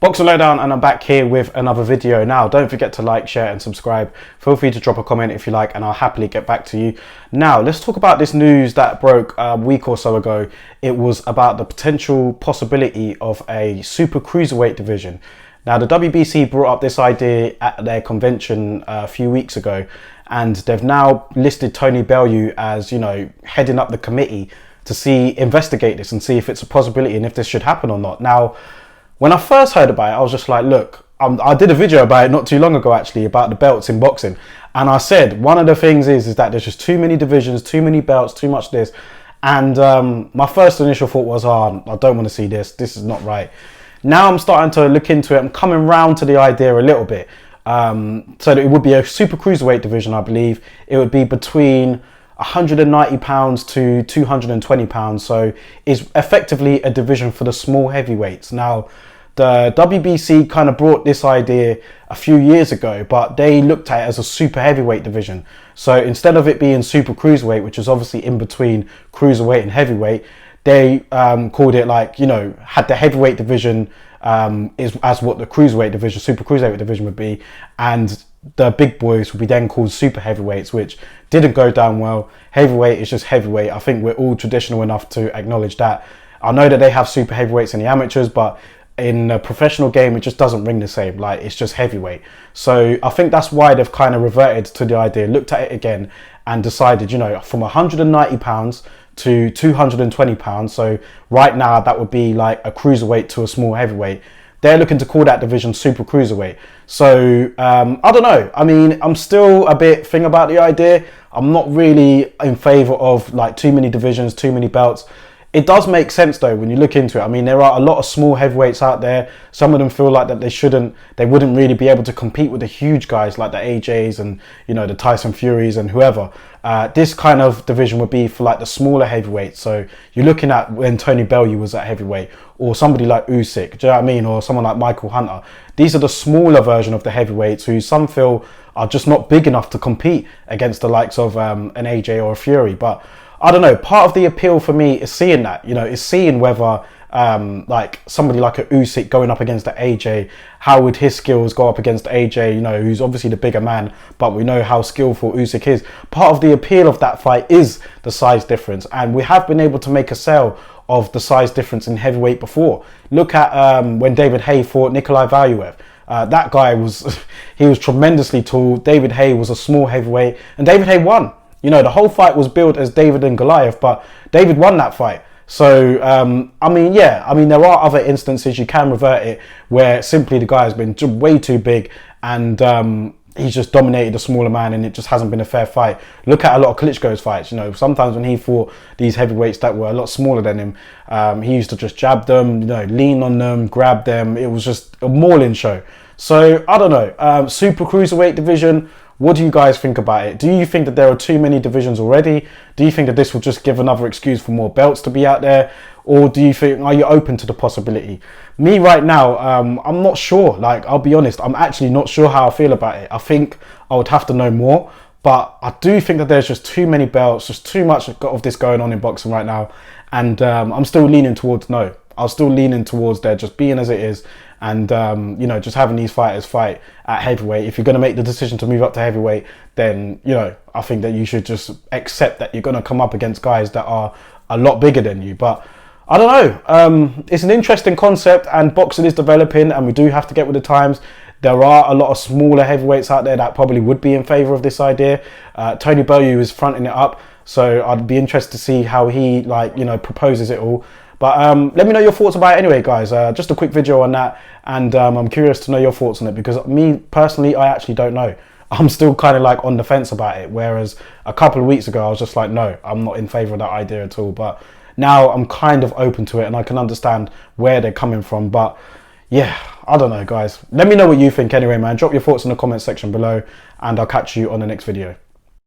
Boxing Lowdown, and I'm back here with another video. Now, don't forget to like, share and subscribe. Feel free to drop a comment if you like, and I'll happily get back to you. Now, let's talk about this news that broke a week or so ago. It was about the potential possibility of a super cruiserweight division. Now, the WBC brought up this idea at their convention a few weeks ago, and they've now listed Tony Bellew as, you know, heading up the committee to investigate this and see if it's a possibility and if this should happen or not. Now, when I first heard about it, I was just like, look, I did a video about it not too long ago, actually, about the belts in boxing. And I said, one of the things is that there's just too many divisions, too many belts, too much this. And my first initial thought was, oh, I don't want to see this. This is not right. Now I'm starting to look into it. I'm coming round to the idea a little bit. So that it would be a super cruiserweight division, I believe. It would be between 190 pounds to 220 pounds, so is effectively a division for the small heavyweights. Now, the WBC kind of brought this idea a few years ago, but they looked at it as a super heavyweight division. So instead of it being super cruiserweight, which is obviously in between cruiserweight and heavyweight, they called it, like, you know, had the heavyweight division is as what the cruiserweight division, super cruiserweight division would be, and the big boys would be then called super heavyweights, which didn't go down well. Heavyweight is just heavyweight. I think we're all traditional enough to acknowledge that. I know that they have super heavyweights in the amateurs, but in a professional game, it just doesn't ring the same. Like, it's just heavyweight. So I think that's why they've kind of reverted to the idea, looked at it again and decided, you know, from 190 pounds to 220 pounds. So right now that would be like a cruiserweight to a small heavyweight. They're looking to call that division super cruiserweight. So I don't know. I mean, I'm still a bit thing about the idea. I'm not really in favor of like too many divisions, too many belts. It does make sense though when you look into it. I mean, there are a lot of small heavyweights out there. Some of them feel like that they wouldn't really be able to compete with the huge guys like the AJs and, you know, the Tyson Furies and whoever. This kind of division would be for like the smaller heavyweights. So you're looking at when Tony Bellew was at heavyweight, or somebody like Usyk, do you know what I mean? Or someone like Michael Hunter. These are the smaller version of the heavyweights who some feel are just not big enough to compete against the likes of an AJ or a Fury. But I don't know, part of the appeal for me is seeing that, you know, is seeing whether like somebody like a Usyk going up against the AJ, how would his skills go up against AJ, you know, who's obviously the bigger man, but we know how skillful Usyk is. Part of the appeal of that fight is the size difference, and we have been able to make a sale of the size difference in heavyweight before. Look at when David Haye fought Nikolai Valuev. That guy was, he was tremendously tall. David Haye was a small heavyweight, and David Haye won. You know, the whole fight was billed as David and Goliath, but David won that fight. So, I mean, yeah, I mean, there are other instances you can revert it where simply the guy has been way too big and he's just dominated the smaller man and it just hasn't been a fair fight. Look at a lot of Klitschko's fights, you know, sometimes when he fought these heavyweights that were a lot smaller than him, he used to just jab them, you know, lean on them, grab them. It was just a mauling show. So, I don't know, super cruiserweight division. What do you guys think about it? Do you think that there are too many divisions already? Do you think that this will just give another excuse for more belts to be out there? Or do you think, are you open to the possibility? Me right now, I'm not sure. Like, I'll be honest, I'm actually not sure how I feel about it. I think I would have to know more. But I do think that there's just too many belts, just too much of this going on in boxing right now. And I'm still leaning towards no. I'm still leaning towards there just being as it is. And, you know, just having these fighters fight at heavyweight. If you're going to make the decision to move up to heavyweight, then, you know, I think that you should just accept that you're going to come up against guys that are a lot bigger than you. But I don't know. It's an interesting concept, and boxing is developing and we do have to get with the times. There are a lot of smaller heavyweights out there that probably would be in favour of this idea. Tony Bellew is fronting it up, so I'd be interested to see how he, like, you know, proposes it all. But let me know your thoughts about it anyway, guys. Just a quick video on that, and I'm curious to know your thoughts on it, because me personally, I actually don't know. I'm still kind of like on the fence about it, whereas a couple of weeks ago I was just like, no, I'm not in favour of that idea at all. But now I'm kind of open to it and I can understand where they're coming from. But yeah, I don't know, guys. Let me know what you think anyway, man. Drop your thoughts in the comment section below, and I'll catch you on the next video.